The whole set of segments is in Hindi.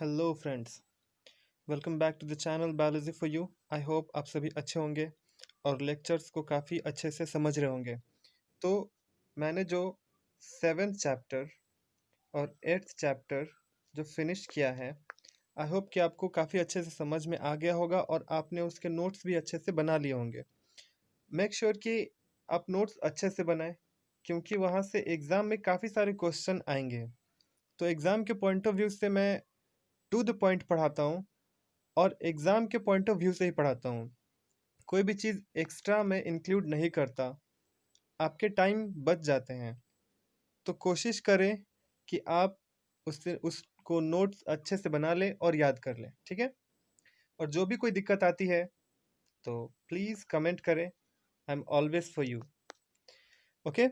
Hello friends, welcome back to the channel biology for you. I hope आप सभी अच्छे होंगे और लेक्चर्स को काफ़ी अच्छे से समझ रहे होंगे। तो मैंने जो 7th चैप्टर और 8th चैप्टर जो फिनिश किया है, आई होप कि आपको काफ़ी अच्छे से समझ में आ गया होगा और आपने उसके नोट्स भी अच्छे से बना लिए होंगे। मेक श्योर कि आप नोट्स अच्छे से बनाएं, क्योंकि वहाँ से एग्ज़ाम में काफ़ी सारे क्वेश्चन आएंगे। तो एग्ज़ाम के पॉइंट ऑफ व्यू से मैं टू द पॉइंट पढ़ाता हूँ और एग्ज़ाम के पॉइंट ऑफ व्यू से ही पढ़ाता हूँ। कोई भी चीज़ एक्स्ट्रा में इंक्लूड नहीं करता, आपके टाइम बच जाते हैं। तो कोशिश करें कि आप उसको नोट्स अच्छे से बना लें और याद कर लें, ठीक है? और जो भी कोई दिक्कत आती है तो प्लीज़ कमेंट करें, I am always for you, okay?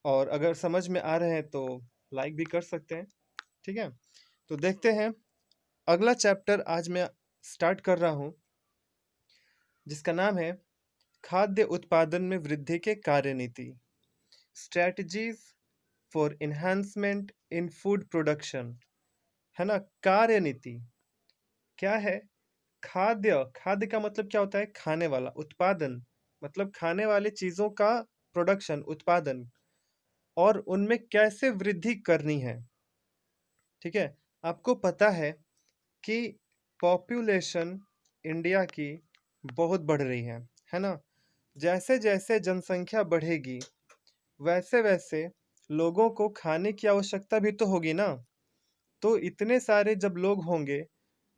और अगर समझ में आ रहे हैं तो लाइक भी कर सकते हैं, ठीक है? तो देखते हैं, अगला चैप्टर आज मैं स्टार्ट कर रहा हूँ, जिसका नाम है खाद्य उत्पादन में वृद्धि के कार्यनीति, strategies for enhancement in food production. है ना? कार्यनीति क्या है? खाद्य, खाद्य का मतलब क्या होता है? खाने वाला। उत्पादन मतलब खाने वाली चीजों का प्रोडक्शन, उत्पादन, और उनमें कैसे वृद्धि करनी है। ठीक है? आपको पता है कि पॉपुलेशन इंडिया की बहुत बढ़ रही है ना? जैसे जैसे जनसंख्या बढ़ेगी वैसे वैसे लोगों को खाने की आवश्यकता भी तो होगी ना। तो इतने सारे जब लोग होंगे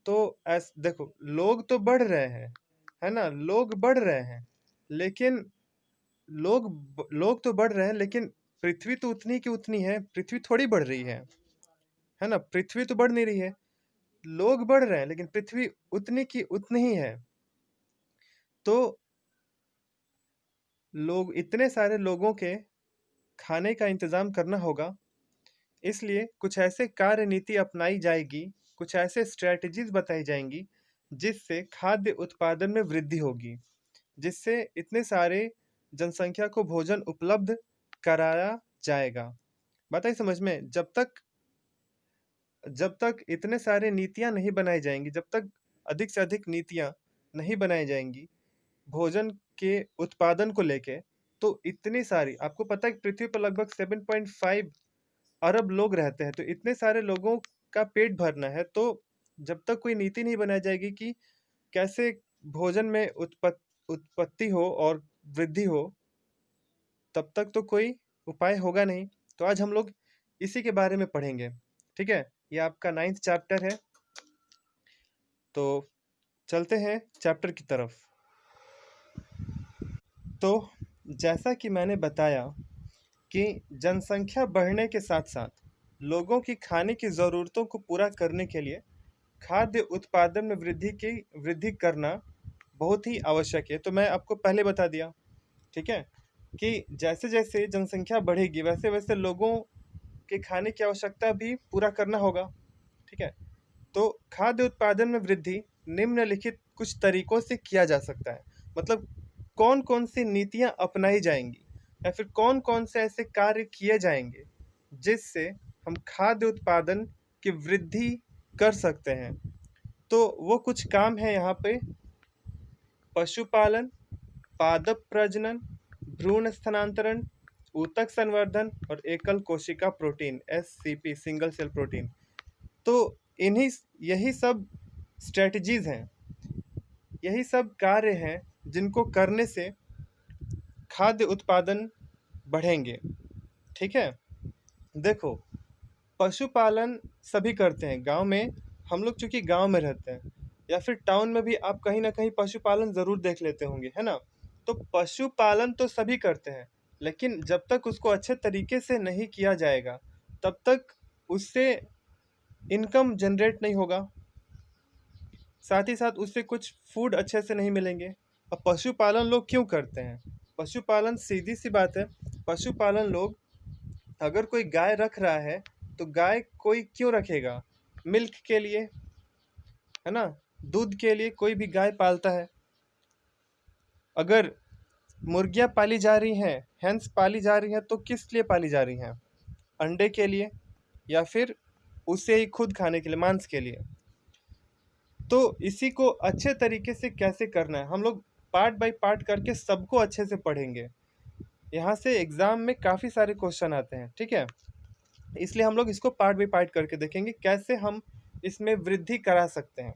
तो देखो, लोग तो बढ़ रहे हैं, है ना? लोग बढ़ रहे हैं, लेकिन लोग तो बढ़ रहे हैं, लेकिन पृथ्वी तो उतनी की उतनी है। पृथ्वी थोड़ी बढ़ रही है ना? पृथ्वी तो बढ़ नहीं रही है। लोग बढ़ रहे हैं लेकिन पृथ्वी उतनी की उतनी ही है। तो लोग, इतने सारे लोगों के खाने का इंतजाम करना होगा, इसलिए कुछ ऐसे कार्य नीति अपनाई जाएगी, कुछ ऐसे स्ट्रेटजीज बताई जाएंगी जिससे खाद्य उत्पादन में वृद्धि होगी, जिससे इतने सारे जनसंख्या को भोजन उपलब्ध कराया जाएगा। बात आई समझ में? जब तक इतने सारे नीतियां नहीं बनाई जाएंगी, जब तक अधिक से अधिक नीतियां नहीं बनाई जाएंगी भोजन के उत्पादन को लेके, तो इतनी सारी, आपको पता है कि पृथ्वी पर लगभग 7.5 अरब लोग रहते हैं। तो इतने सारे लोगों का पेट भरना है, तो जब तक कोई नीति नहीं बनाई जाएगी कि कैसे भोजन में उत्पत्ति हो और वृद्धि हो, तब तक तो कोई उपाय होगा नहीं। तो आज हम लोग इसी के बारे में पढ़ेंगे, ठीक है? ये आपका 9th चैप्टर है, तो चलते हैं चैप्टर की तरफ। तो जैसा कि मैंने बताया कि जनसंख्या बढ़ने के साथ साथ लोगों की खाने की ज़रूरतों को पूरा करने के लिए खाद्य उत्पादन में वृद्धि करना बहुत ही आवश्यक है। तो मैं आपको पहले बता दिया, ठीक है, कि जैसे जैसे जनसंख्या बढ़ेगी वैसे वैसे लोगों के खाने की आवश्यकता भी पूरा करना होगा, ठीक है? तो खाद्य उत्पादन में वृद्धि निम्नलिखित कुछ तरीकों से किया जा सकता है। मतलब कौन कौन सी नीतियां अपनाई जाएंगी या फिर कौन कौन से ऐसे कार्य किए जाएंगे जिससे हम खाद्य उत्पादन की वृद्धि कर सकते हैं। तो वो कुछ काम है यहाँ पे: पशुपालन, पादप प्रजनन, भ्रूण स्थानांतरण, ऊतक संवर्धन और एकल कोशिका प्रोटीन, SCP, सिंगल सेल प्रोटीन। तो इन्हीं यही सब स्ट्रेटजीज हैं, यही सब कार्य हैं जिनको करने से खाद्य उत्पादन बढ़ेंगे, ठीक है? देखो, पशुपालन सभी करते हैं गांव में। हम लोग चूंकि गांव में रहते हैं, या फिर टाउन में भी आप कहीं ना कहीं पशुपालन जरूर देख लेते होंगे, है ना? तो पशुपालन तो सभी करते हैं, लेकिन जब तक उसको अच्छे तरीके से नहीं किया जाएगा तब तक उससे इनकम जनरेट नहीं होगा, साथ ही साथ उससे कुछ फूड अच्छे से नहीं मिलेंगे। अब पशुपालन लोग क्यों करते हैं? पशुपालन, सीधी सी बात है, पशुपालन लोग, अगर कोई गाय रख रहा है तो गाय कोई क्यों रखेगा? मिल्क के लिए, है ना? दूध के लिए कोई भी गाय पालता है। अगर मुर्गियां पाली जा रही हैं, हेंस पाली जा रही हैं, तो किस लिए पाली जा रही हैं? अंडे के लिए, या फिर उसे ही खुद खाने के लिए, मांस के लिए। तो इसी को अच्छे तरीके से कैसे करना है, हम लोग पार्ट बाय पार्ट करके सबको अच्छे से पढ़ेंगे। यहाँ से एग्जाम में काफ़ी सारे क्वेश्चन आते हैं, ठीक है। इसलिए हम लोग इसको पार्ट बाय पार्ट करके देखेंगे कैसे हम इसमें वृद्धि करा सकते हैं।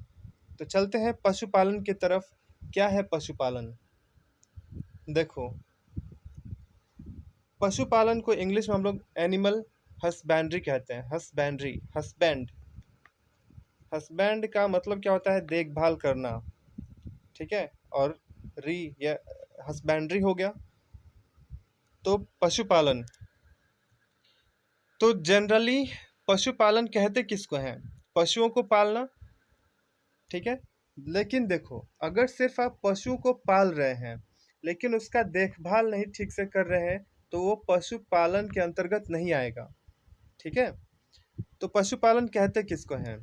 तो चलते हैं पशुपालन की तरफ। क्या है पशुपालन? देखो, पशुपालन को इंग्लिश में हम लोग एनिमल हस्बैंड्री कहते हैं। हस्बैंड्री, हस्बैंड, हस्बैंड का मतलब क्या होता है? देखभाल करना, ठीक है। और री या हस्बैंड्री हो गया। तो पशुपालन, तो जनरली पशुपालन कहते किसको हैं? पशुओं को पालना, ठीक है। लेकिन देखो, अगर सिर्फ आप पशु को पाल रहे हैं लेकिन उसका देखभाल नहीं ठीक से कर रहे हैं तो वो पशुपालन के अंतर्गत नहीं आएगा, ठीक है। तो पशुपालन कहते किसको हैं?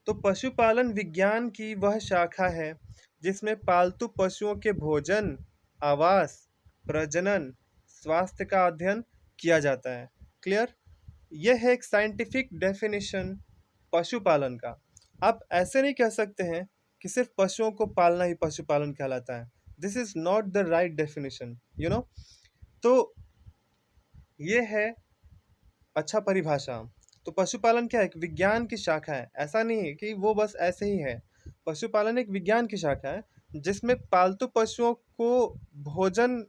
तो पशुपालन विज्ञान की वह शाखा है जिसमें पालतू पशुओं के भोजन, आवास, प्रजनन, स्वास्थ्य का अध्ययन किया जाता है। क्लियर? यह है एक साइंटिफिक डेफिनेशन पशुपालन का। आप ऐसे नहीं कह सकते हैं कि सिर्फ पशुओं को पालना ही पशुपालन कहलाता है। This is not the right definition, you know. तो ये है अच्छा परिभाषा। तो पशुपालन क्या है? एक विज्ञान की शाखा है। ऐसा नहीं है कि वो बस ऐसे ही है। पशुपालन एक विज्ञान की शाखा है जिसमें पालतू पशुओं को भोजन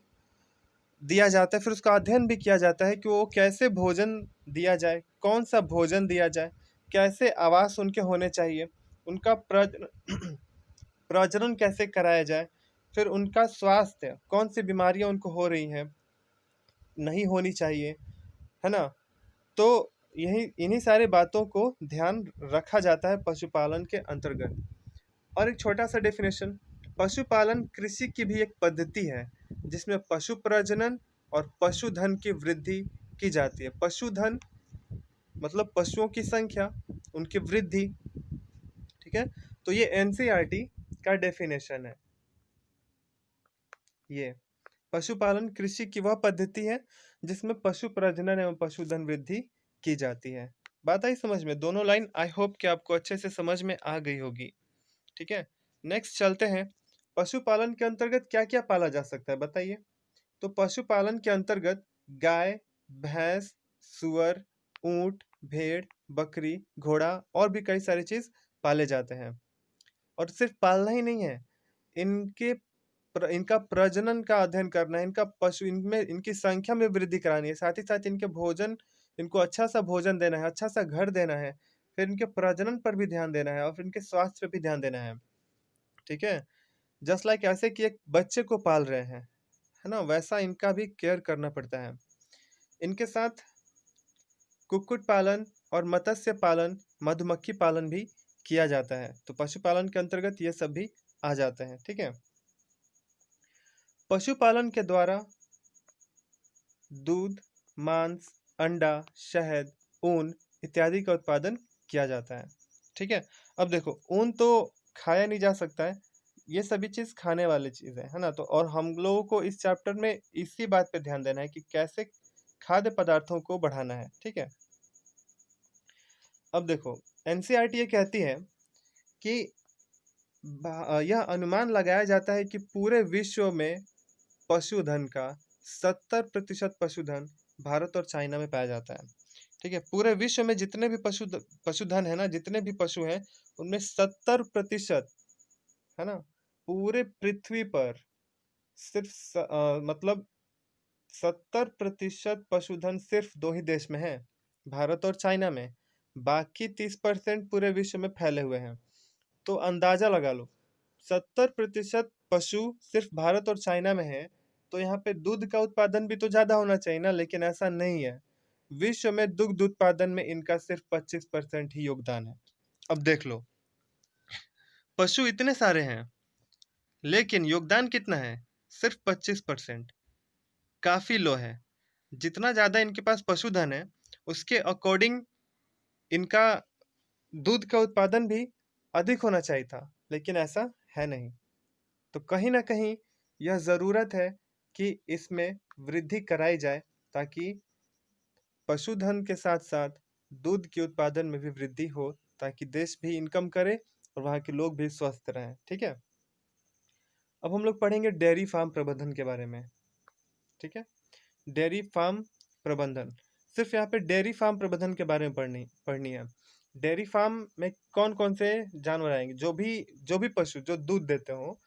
दिया जाता है, फिर उसका अध्ययन भी किया जाता है कि वो कैसे भोजन दिया जाए, कौन सा भोजन दिया जाए, कैसे आवास उनके होने चाहिए, उनका प्रजनन कैसे कराया जाए, फिर उनका स्वास्थ्य, कौन सी बीमारियां उनको हो रही हैं, नहीं होनी चाहिए, है ना। तो यही इन्हीं सारी बातों को ध्यान रखा जाता है पशुपालन के अंतर्गत। और एक छोटा सा डेफिनेशन, पशुपालन कृषि की भी एक पद्धति है जिसमें पशु प्रजनन और पशुधन की वृद्धि की जाती है। पशुधन मतलब पशुओं की संख्या, उनकी वृद्धि, ठीक है। तो ये एनसीईआरटी का डेफिनेशन है। ये पशुपालन कृषि की वह पद्धति है जिसमें पशु प्रजनन एवं पशुधन वृद्धि की जाती है। बात आई समझ में? दोनों लाइन आई होप कि आपको अच्छे से समझ में आ गई होगी, ठीक है। नेक्स्ट चलते हैं, पशुपालन के अंतर्गत क्या क्या पाला जा सकता है बताइए। तो पशुपालन के अंतर्गत गाय, भैंस, सुअर, ऊंट, भेड़, बकरी, घोड़ा और भी कई सारी चीज पाले जाते हैं। और सिर्फ पालना ही नहीं है, इनके इनका प्रजनन का अध्ययन करना है, इनका पशु, इनमें इनकी संख्या में वृद्धि करानी है, साथ ही साथ इनके भोजन, इनको अच्छा सा भोजन देना है, अच्छा सा घर देना है, फिर इनके प्रजनन पर भी ध्यान देना है और फिर इनके स्वास्थ्य पर भी ध्यान देना है, ठीक है। जस्ट लाइक ऐसे कि एक बच्चे को पाल रहे हैं, है ना, वैसा इनका भी केयर करना पड़ता है। इनके साथ कुक्कुट पालन और मत्स्य पालन, मधुमक्खी पालन भी किया जाता है। तो पशुपालन के अंतर्गत ये सब भी आ जाते हैं, ठीक है। पशुपालन के द्वारा दूध, मांस, अंडा, शहद, ऊन इत्यादि का उत्पादन किया जाता है, ठीक है। अब देखो, ऊन तो खाया नहीं जा सकता है, ये सभी चीज खाने वाली चीज है ना। तो और हम लोगों को इस चैप्टर में इसी बात पे ध्यान देना है कि कैसे खाद्य पदार्थों को बढ़ाना है, ठीक है। अब देखो, एनसीईआरटी ये कहती है कि यह अनुमान लगाया जाता है कि पूरे विश्व में पशुधन का 70% पशुधन भारत और चाइना में पाया जाता है, ठीक है। पूरे विश्व में जितने भी पशुधन है ना, जितने भी पशु हैं, उनमें 70%, है ना, पूरे पृथ्वी पर सिर्फ मतलब 70% पशुधन सिर्फ दो ही देश में है, भारत और चाइना में। बाकी 30% पूरे विश्व में फैले हुए हैं। तो अंदाजा लगा लो, 70% पशु सिर्फ भारत और चाइना में है, तो यहाँ पे दूध का उत्पादन भी तो ज्यादा होना चाहिए ना, लेकिन ऐसा नहीं है। विश्व में दुग्ध उत्पादन में इनका सिर्फ 25% ही योगदान है। अब देख लो, पशु इतने सारे हैं लेकिन योगदान कितना है? सिर्फ 25%। काफी लो है। जितना ज्यादा इनके पास पशुधन है उसके अकॉर्डिंग इनका दूध का उत्पादन भी अधिक होना चाहिए था, लेकिन ऐसा है नहीं। तो कहीं ना कहीं यह ज़रूरत है कि इसमें वृद्धि कराई जाए ताकि पशुधन के साथ साथ दूध के उत्पादन में भी वृद्धि हो, ताकि देश भी इनकम करे और वहाँ के लोग भी स्वस्थ रहें। ठीक है। अब हम लोग पढ़ेंगे डेयरी फार्म प्रबंधन के बारे में। ठीक है। डेयरी फार्म प्रबंधन, सिर्फ यहाँ पे डेयरी फार्म प्रबंधन के बारे में पढ़नी है। डेयरी फार्म में कौन कौन से जानवर आएंगे, जो भी पशु जो दूध देते हो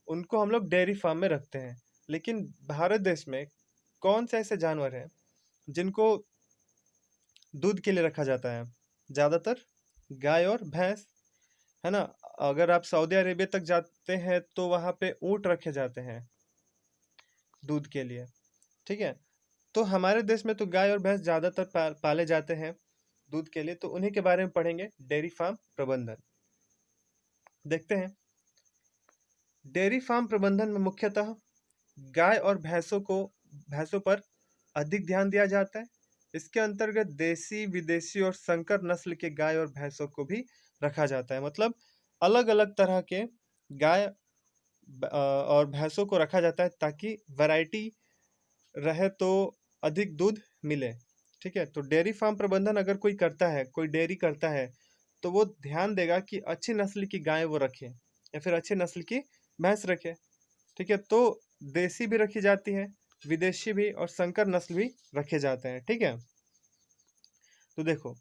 उनको हम लोग डेयरी फार्म में रखते हैं। लेकिन भारत देश में कौन से ऐसे जानवर हैं जिनको दूध के लिए रखा जाता है? ज़्यादातर गाय और भैंस, है ना। अगर आप सऊदी अरेबिया तक जाते हैं तो वहाँ पे ऊँट रखे जाते हैं दूध के लिए। ठीक है। तो हमारे देश में तो गाय और भैंस ज़्यादातर पाले जाते हैं दूध के लिए, तो उन्हीं के बारे में पढ़ेंगे, डेयरी फार्म प्रबंधन। देखते हैं। डेयरी फार्म प्रबंधन में मुख्यतः गाय और भैंसों पर अधिक ध्यान दिया जाता है। इसके अंतर्गत देसी, विदेशी और संकर नस्ल के गाय और भैंसों को भी रखा जाता है। मतलब अलग अलग तरह के गाय और भैंसों को रखा जाता है, ताकि वैरायटी रहे तो अधिक दूध मिले। ठीक है। तो डेयरी फार्म प्रबंधन अगर कोई करता है, कोई डेयरी करता है, तो वो ध्यान देगा कि अच्छी नस्ल की गाय वो रखे या फिर अच्छी नस्ल की भैंस रखे। ठीक है। तो देसी भी रखी जाती है, विदेशी भी और संकर नस्ल भी रखे जाते हैं। ठीक है। तो देखो,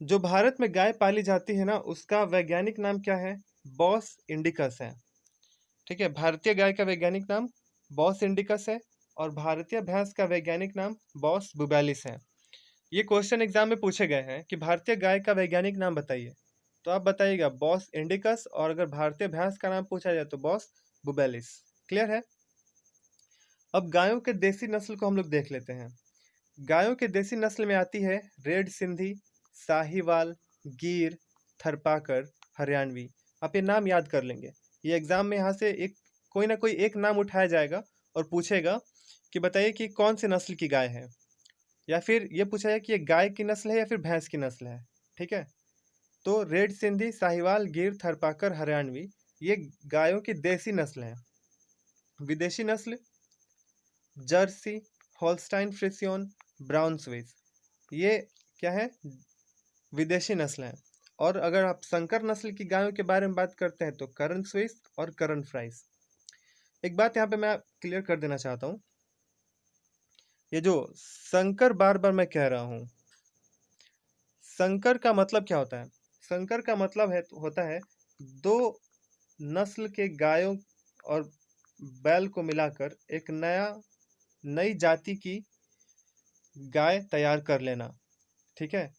जो भारत में गाय पाली जाती है ना, उसका वैज्ञानिक नाम क्या है? बॉस इंडिकस है। ठीक है। भारतीय गाय का वैज्ञानिक नाम बॉस इंडिकस है और भारतीय भैंस का वैज्ञानिक नाम बॉस बुबैलिस है। ये क्वेश्चन एग्जाम में पूछे गए हैं कि भारतीय गाय का वैज्ञानिक नाम बताइए, तो आप बताइएगा बॉस इंडिकस, और अगर भारतीय भैंस का नाम पूछा जाए तो बॉस बुबैलिस। क्लियर है। अब गायों के देसी नस्ल को हम लोग देख लेते हैं। गायों के देसी नस्ल में आती है रेड सिंधी, साहिवाल, गिर, थरपाकर, हरियाणवी। आप ये नाम याद कर लेंगे। ये एग्जाम में यहाँ से कोई ना कोई एक नाम उठाया जाएगा और पूछेगा कि बताइए कि कौन सी नस्ल की गाय है, या फिर ये पूछा जाए कि ये गाय की नस्ल है या फिर भैंस की नस्ल है। ठीक है। तो रेड सिंधी, साहिवाल, गिर, थरपाकर, हरियाणवी ये गायों की देसी नस्ल है। विदेशी नस्ल जर्सी, होल्स्टाइन फ्रिसियन, ब्राउन स्विस, ये क्या है? विदेशी नस्ल है। और अगर आप संकर नस्ल की गायों के बारे में बात करते हैं तो करन स्विस और करन फ्राइस। एक बात यहाँ पे मैं क्लियर कर देना चाहता हूँ, ये जो संकर बार बार मैं कह रहा हूँ, संकर का मतलब क्या होता है? संकर का मतलब होता है दो नस्ल के गायों और बैल को मिलाकर एक नई जाति की गाय तैयार कर लेना। ठीक है।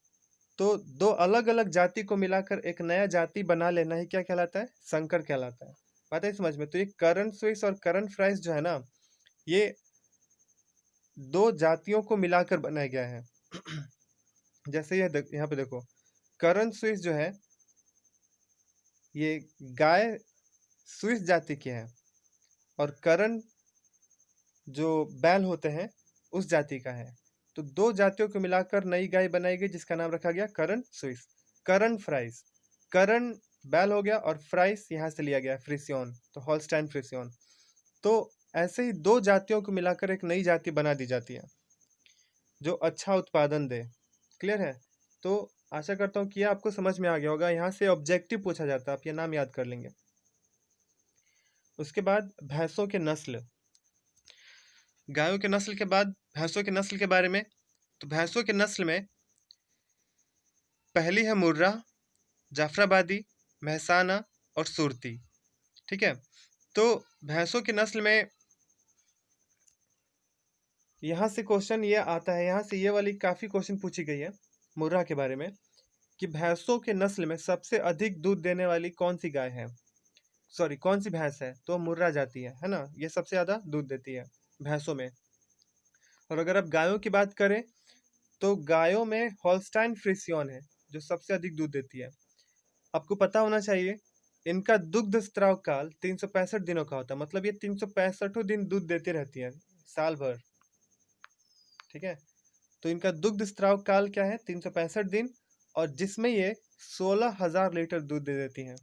तो दो अलग अलग जाति को मिलाकर एक नया जाति बना लेना ही क्या कहलाता है? संकर कहलाता है। बात है समझ में। तो ये करन स्विस और करन फ्राइस जो है ना, ये दो जातियों को मिलाकर बनाया गया है। जैसे यहाँ पे देखो, करन स्विस जो है ये गाय स्विस जाति की है, और करन जो बैल होते हैं उस जाति का है। तो दो जातियों को मिलाकर नई गाय बनाई गई, जिसका नाम रखा गया करन स्विस। करन फ्राइस, करन बैल हो गया और फ्राइस यहाँ से लिया गया फ्रिसियन, तो हॉलस्टाइन फ्रिसियन। तो ऐसे ही दो जातियों को मिलाकर एक नई जाति बना दी जाती है जो अच्छा उत्पादन दे। क्लियर है। तो आशा करता हूँ कि ये आपको समझ में आ गया होगा। यहाँ से ऑब्जेक्टिव पूछा जाता है, आप ये नाम याद कर लेंगे। उसके बाद भैंसों के नस्ल, गायों के नस्ल के बाद भैंसों के नस्ल के बारे में। तो भैंसों के नस्ल में पहली है मुर्रा, जाफराबादी, महसाना और सुरती। ठीक है। तो भैंसों की नस्ल में यहाँ से क्वेश्चन ये आता है, यहाँ से ये वाली काफ़ी क्वेश्चन पूछी गई है मुर्रा के बारे में, कि भैंसों के नस्ल में सबसे अधिक दूध देने वाली कौन सी गाय है, सॉरी कौन सी भैंस है? तो मुर्रा जाती है ना, ये सबसे ज़्यादा दूध देती है भैंसों में। और अगर आप गायों की बात करें तो गायों में हॉलस्टाइन फ्रिसियन है जो सबसे अधिक दूध देती है। आपको पता होना चाहिए इनका दुग्ध स्त्राव काल 365 दिनों का होता है, मतलब ये 365 दिन दूध देती रहती है साल भर। ठीक है। तो इनका दुग्ध स्त्राव काल क्या है? 365 दिन, और जिसमें ये 16,000 लीटर दूध दे देती हैं।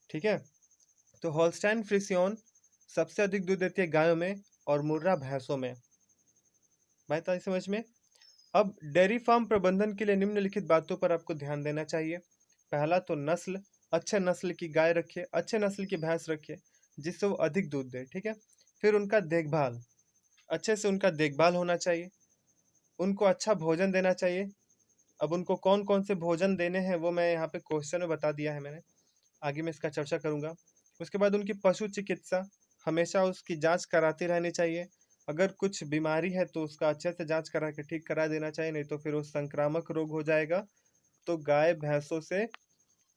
ठीक है। तो हॉलस्टाइन फ्रिसियन सबसे अधिक दूध देती है गायों में और मुर्रा भैंसों में। बात आई समझ में। अब डेयरी फार्म प्रबंधन के लिए निम्नलिखित बातों पर आपको ध्यान देना चाहिए। पहला तो नस्ल, अच्छे नस्ल की गाय रखिए, अच्छे नस्ल की भैंस रखिए जिससे वो अधिक दूध दे, ठीक है। फिर उनका देखभाल, अच्छे से उनका देखभाल होना चाहिए, उनको अच्छा भोजन देना चाहिए। अब उनको कौन कौन से भोजन देने हैं वो मैं यहाँ पे क्वेश्चन में बता दिया है मैंने, आगे मैं इसका चर्चा करूँगा। उसके बाद उनकी पशु चिकित्सा, हमेशा उसकी जांच कराती रहनी चाहिए। अगर कुछ बीमारी है तो उसका अच्छे से जांच करा के ठीक करा देना चाहिए, नहीं तो फिर वो संक्रामक रोग हो जाएगा तो गाय भैंसों से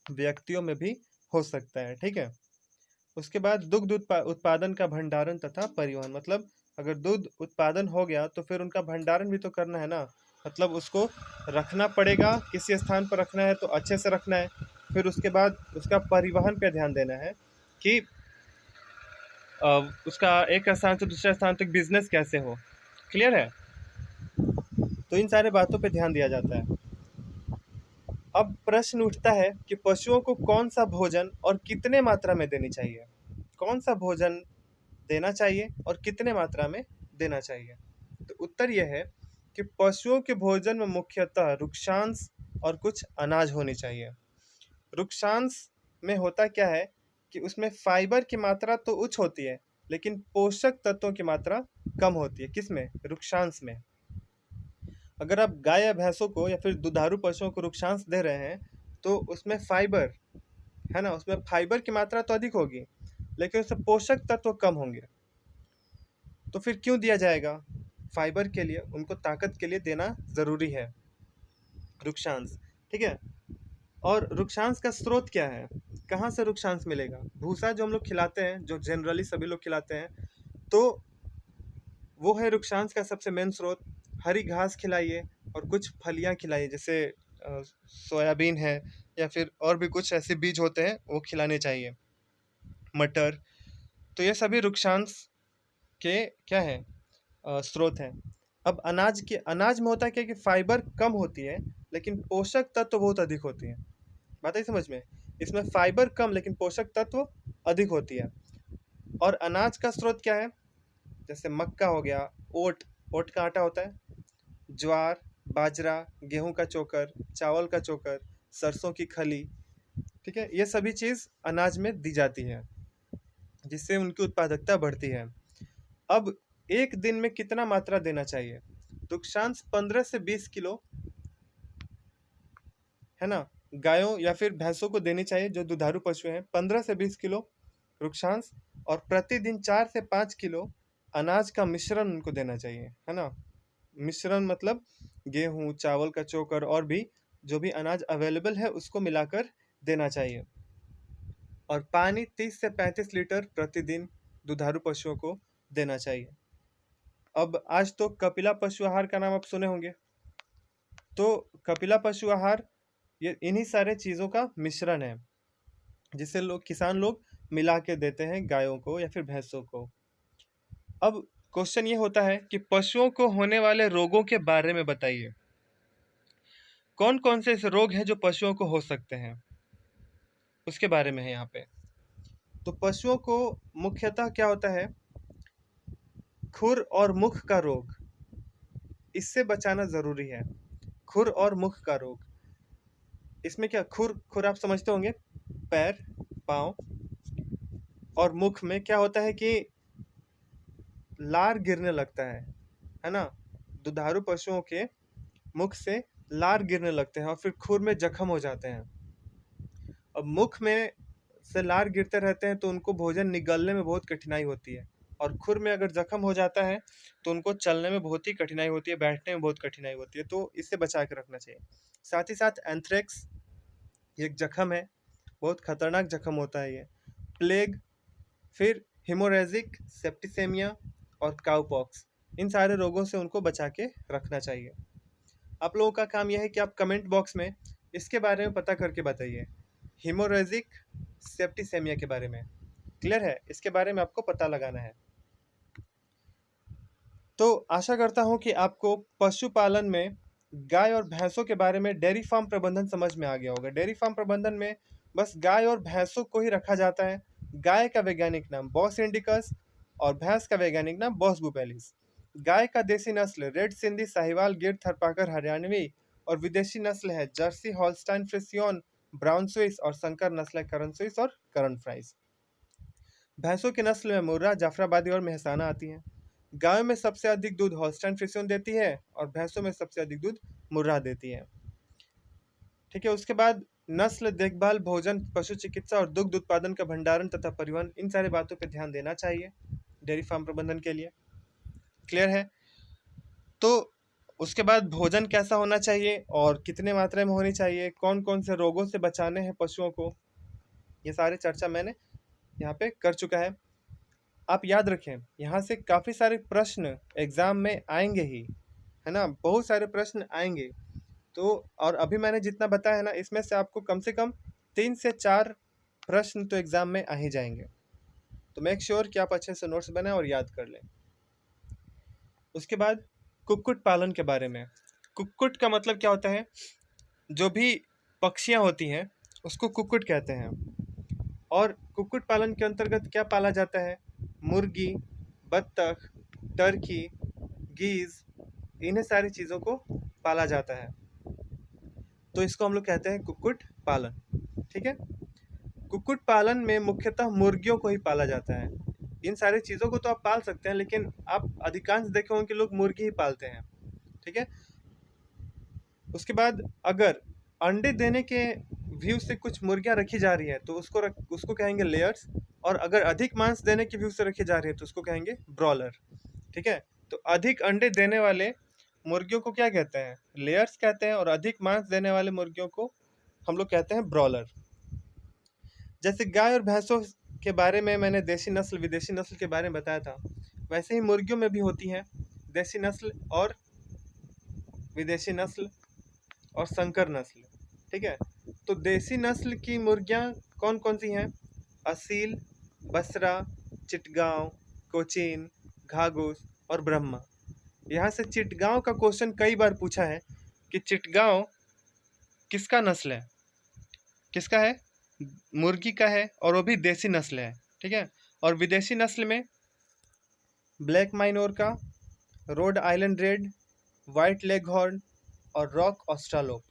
व्यक्तियों में भी हो सकता है, ठीक है। उसके बाद दुग्ध उत्पादन का भंडारण तथा परिवहन, मतलब अगर दूध उत्पादन हो गया तो फिर उनका भंडारण भी तो करना है ना, मतलब उसको रखना पड़ेगा, किसी स्थान पर रखना है तो अच्छे से रखना है। फिर उसके बाद उसका परिवहन पे ध्यान देना है कि उसका एक स्थान से दूसरे स्थान तक बिजनेस कैसे हो, क्लियर है। तो इन सारे बातों पे ध्यान दिया जाता है। अब प्रश्न उठता है कि पशुओं को कौन सा भोजन और कितने मात्रा में देनी चाहिए, कौन सा भोजन देना चाहिए और कितने मात्रा में देना चाहिए। तो उत्तर यह है कि पशुओं के भोजन में मुख्यतः रुक्षांश और कुछ अनाज होनी चाहिए। रुक्षांश में होता क्या है कि उसमें फाइबर की मात्रा तो उच्च होती है लेकिन पोषक तत्वों की मात्रा कम होती है। किसमें? रुक्षांश में। अगर आप गाय या भैंसों को या फिर दुधारू पशुओं को रुक्षांश दे रहे हैं तो उसमें फाइबर है ना, उसमें फाइबर की मात्रा तो अधिक होगी लेकिन उसमें पोषक तत्व कम होंगे। तो फिर क्यों दिया जाएगा? फाइबर के लिए, उनको ताकत के लिए देना जरूरी है रुक्षांश, ठीक है। और रुक्षांश का स्रोत क्या है, कहाँ से रुक्षांश मिलेगा? भूसा जो हम लोग खिलाते हैं, जो जनरली सभी लोग खिलाते हैं, तो वो है रुक्षांश का सबसे मेन स्रोत। हरी घास खिलाइए और कुछ फलियां खिलाइए, जैसे सोयाबीन है या फिर और भी कुछ ऐसे बीज होते हैं वो खिलाने चाहिए, मटर। तो ये सभी रुक्षांश के क्या है, स्रोत हैं। अब अनाज में होता क्या है कि फाइबर कम होती है लेकिन पोषक तत्व बहुत अधिक होती है। बात आई समझ में? इसमें फाइबर कम लेकिन पोषक तत्व अधिक होती है। और अनाज का स्रोत क्या है? जैसे मक्का हो गया, ओट, ओट का आटा होता है, ज्वार, बाजरा, गेहूं का चोकर, चावल का चोकर, सरसों की खली, ठीक है। ये सभी चीज अनाज में दी जाती है जिससे उनकी उत्पादकता बढ़ती है। अब एक दिन में कितना मात्रा देना चाहिए? दुक्षांश 15 से 20 किलो है ना, गायों या फिर भैंसों को देनी चाहिए जो दुधारू पशु हैं, 15 से 20 किलो रुक्षांश। और प्रतिदिन 4 से 5 किलो अनाज का मिश्रण उनको देना चाहिए, है ना। मिश्रण मतलब गेहूं, चावल का चोकर और भी जो भी अनाज अवेलेबल है उसको मिलाकर देना चाहिए। और पानी 30 से 35 लीटर प्रतिदिन दुधारू पशुओं को देना चाहिए। अब आज तो कपिला पशु आहार का नाम आप सुने होंगे। तो कपिला पशु आहार ये इन्हीं सारे चीज़ों का मिश्रण है जिसे किसान लोग मिला के देते हैं गायों को या फिर भैंसों को। अब क्वेश्चन ये होता है कि पशुओं को होने वाले रोगों के बारे में बताइए। कौन कौन से ऐसे रोग हैं जो पशुओं को हो सकते हैं, उसके बारे में है यहाँ पे। तो पशुओं को मुख्यतः क्या होता है, खुर और मुख का रोग, इससे बचाना जरूरी है। खुर और मुख का रोग, इसमें क्या, खुर खुर आप समझते होंगे, पैर, पाँव। और मुख में क्या होता है कि लार गिरने लगता है ना। दुधारू पशुओं के मुख से लार गिरने लगते हैं और फिर खुर में जख्म हो जाते हैं। अब मुख में से लार गिरते रहते हैं तो उनको भोजन निगलने में बहुत कठिनाई होती है। और खुर में अगर जख्म हो जाता है तो उनको चलने में बहुत ही कठिनाई होती है, बैठने में बहुत कठिनाई होती है, तो इससे बचा के रखना चाहिए। साथ ही साथ एंथ्रेक्स एक जख्म है, बहुत खतरनाक जख्म होता है ये। प्लेग, फिर हिमोरेजिक सेप्टिसेमिया और काउपॉक्स, इन सारे रोगों से उनको बचा के रखना चाहिए। आप लोगों का काम यह है कि आप कमेंट बॉक्स में इसके बारे में पता करके बताइए, हिमोरेजिक सेप्टिसेमिया के बारे में। क्लियर है? इसके बारे में आपको पता लगाना है। तो आशा करता हूँ कि आपको पशुपालन में गाय और भैंसों के बारे में डेयरी फार्म प्रबंधन समझ में आ गया होगा। डेयरी फार्म प्रबंधन में बस गाय और भैंसों को ही रखा जाता है। गाय का वैज्ञानिक नाम बॉस इंडिकस और भैंस का वैज्ञानिक नाम बॉस बुपेलिस। गाय का देसी नस्ल रेड सिंधी, साहिवाल, गिर, थरपाकर, हरियाणवी और विदेशी नस्ल है जर्सी, हॉल्स्टाइन फ्रिसियन, ब्राउन स्विस और संकर नस्ल है करण स्विस और करण फ्राइज। भैंसों की नस्ल में मुर्रा, जाफराबादी और मेहसाना आती हैं। गायों में सबसे अधिक दूध हॉल्स्टाइन फ्रिसियन देती है और भैंसों में सबसे अधिक दूध मुर्रा देती है। ठीक है, उसके बाद नस्ल, देखभाल, भोजन, पशु चिकित्सा और दुग्ध उत्पादन का भंडारण तथा परिवहन, इन सारी बातों पर ध्यान देना चाहिए डेयरी फार्म प्रबंधन के लिए। क्लियर है? तो उसके बाद भोजन कैसा होना चाहिए और कितने मात्रा में होनी चाहिए, कौन कौन से रोगों से बचाने हैं पशुओं को, ये सारी चर्चा मैंने यहाँ पे कर चुका है। आप याद रखें, यहाँ से काफ़ी सारे प्रश्न एग्जाम में आएंगे ही, है ना, बहुत सारे प्रश्न आएंगे। तो और अभी मैंने जितना बताया है ना, इसमें से आपको कम से कम 3 से 4 प्रश्न तो एग्जाम में आ ही जाएंगे। तो मेक श्योर कि आप अच्छे से नोट्स बनाएं और याद कर लें। उसके बाद कुक्कुट पालन के बारे में। कुक्कुट का मतलब क्या होता है? जो भी पक्षियाँ होती हैं उसको कुक्कुट कहते हैं। और कुक्कुट पालन के अंतर्गत क्या पाला जाता है? मुर्गी, बत्तख, टर्की, गीज, इन्हें सारी चीज़ों को पाला जाता है। तो इसको हम लोग कहते हैं कुक्कुट पालन। ठीक है, कुक्कुट पालन में मुख्यतः मुर्गियों को ही पाला जाता है। इन सारी चीज़ों को तो आप पाल सकते हैं, लेकिन आप अधिकांश देखे होंगे कि लोग मुर्गी ही पालते हैं। ठीक है, उसके बाद अगर अंडे देने के व्यू से कुछ मुर्गियां रखी जा रही है तो उसको कहेंगे लेयर्स, और अगर अधिक मांस देने के व्यू से रखी जा रही है तो उसको कहेंगे ब्रॉलर। ठीक है, तो अधिक अंडे देने वाले मुर्गियों को क्या कहते हैं? लेयर्स कहते हैं, और अधिक मांस देने वाले मुर्गियों को हम लोग कहते हैं ब्रॉलर। जैसे गाय और भैंसों के बारे में मैंने देसी नस्ल विदेशी नस्ल के बारे में बताया था, वैसे ही मुर्गियों में भी होती हैं देसी नस्ल और विदेशी नस्ल और संकर नस्ल। ठीक है, तो देसी नस्ल की मुर्गियां कौन कौन सी हैं? असील, बसरा, चिटगांव, कोचीन, घाघूस और ब्रह्मा। यहाँ से चिटगांव का क्वेश्चन कई बार पूछा है कि चिटगांव किसका नस्ल है? किसका है? मुर्गी का है, और वो भी देसी नस्ल है। ठीक है, और विदेशी नस्ल में black minor, Rhode Island red, white leg horn और रॉक ऑस्ट्रालोप।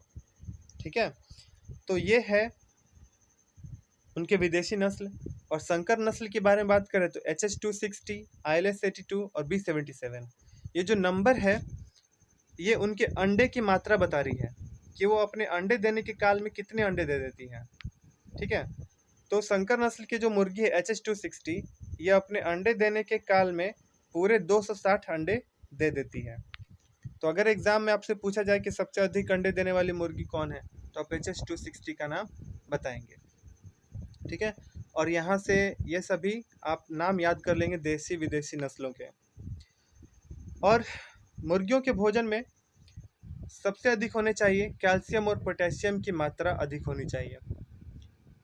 ठीक है, तो ये है उनके विदेशी नस्ल। और संकर नस्ल के बारे में बात करें तो HH260, ILS82 और B77, ये जो नंबर है ये उनके अंडे की मात्रा बता रही है कि वो अपने अंडे देने के काल में कितने अंडे दे देती हैं। ठीक है, तो संकर नस्ल की जो मुर्गी है HH260, ये अपने अंडे देने के काल में पूरे 260 अंडे दे देती है। तो अगर एग्जाम में आपसे पूछा जाए कि सबसे अधिक अंडे देने वाली मुर्गी कौन है, तो आप HH260 का नाम बताएंगे। ठीक है, और यहाँ से ये सभी आप नाम याद कर लेंगे देसी विदेशी नस्लों के। और मुर्गियों के भोजन में सबसे अधिक होने चाहिए कैल्शियम और पोटेशियम की मात्रा अधिक होनी चाहिए,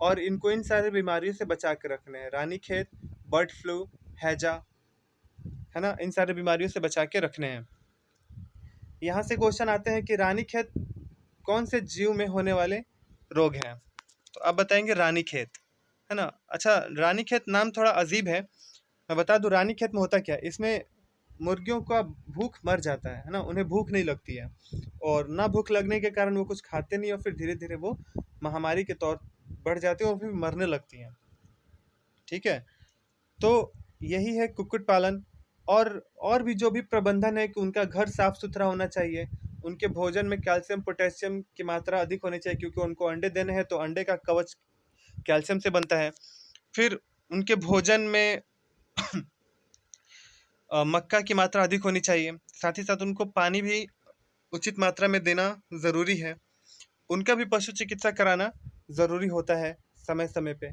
और इनको इन सारी बीमारियों से बचा के रखना है। रानीखेत, बर्ड फ्लू, हैजा, है ना, इन सारी बीमारियों से बचा के रखने हैं। यहाँ से क्वेश्चन आते हैं कि रानीखेत कौन से जीव में होने वाले रोग हैं? तो आप बताएंगे रानीखेत, है ना। अच्छा, रानीखेत नाम थोड़ा अजीब है, मैं बता दूं रानीखेत में होता क्या है। इसमें मुर्गियों का भूख मर जाता है ना, उन्हें भूख नहीं लगती है, और ना भूख लगने के कारण वो कुछ खाते नहीं, और फिर धीरे धीरे वो महामारी के तौर बढ़ जाती है और फिर मरने लगती हैं। ठीक है, तो यही है कुक्कुट पालन। और भी जो भी प्रबंधन है कि उनका घर साफ सुथरा होना चाहिए, उनके भोजन में कैल्शियम पोटेशियम की मात्रा अधिक होनी चाहिए, क्योंकि उनको अंडे देने हैं तो अंडे का कवच कैल्शियम से बनता है। फिर उनके भोजन में मक्का की मात्रा अधिक होनी चाहिए। साथ ही साथ उनको पानी भी उचित मात्रा में देना ज़रूरी है। उनका भी पशु चिकित्सा कराना ज़रूरी होता है समय समय पे।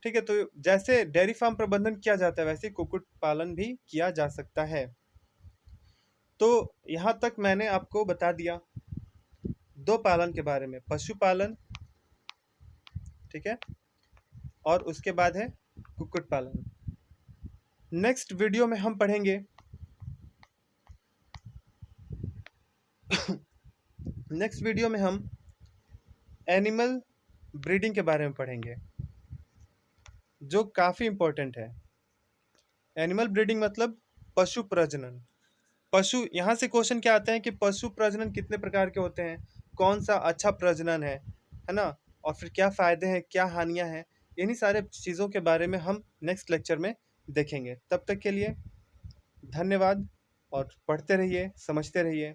ठीक है, तो जैसे डेयरी फार्म प्रबंधन किया जाता है वैसे ही कुक्कुट पालन भी किया जा सकता है। तो यहाँ तक मैंने आपको बता दिया दो पालन के बारे में, पशुपालन, ठीक है, और उसके बाद है कुक्कुट पालन। नेक्स्ट वीडियो में हम पढ़ेंगे नेक्स्ट वीडियो में हम एनिमल ब्रीडिंग के बारे में पढ़ेंगे, जो काफ़ी इम्पोर्टेंट है। एनिमल ब्रीडिंग मतलब पशु प्रजनन। पशु यहाँ से क्वेश्चन क्या आते हैं कि पशु प्रजनन कितने प्रकार के होते हैं, कौन सा अच्छा प्रजनन है ना? और फिर क्या फ़ायदे हैं, क्या हानियाँ हैं, इन्हीं सारे चीज़ों के बारे में हम नेक्स्ट लेक्चर में देखेंगे। तब तक के लिए धन्यवाद और पढ़ते रहिए, समझते रहिए।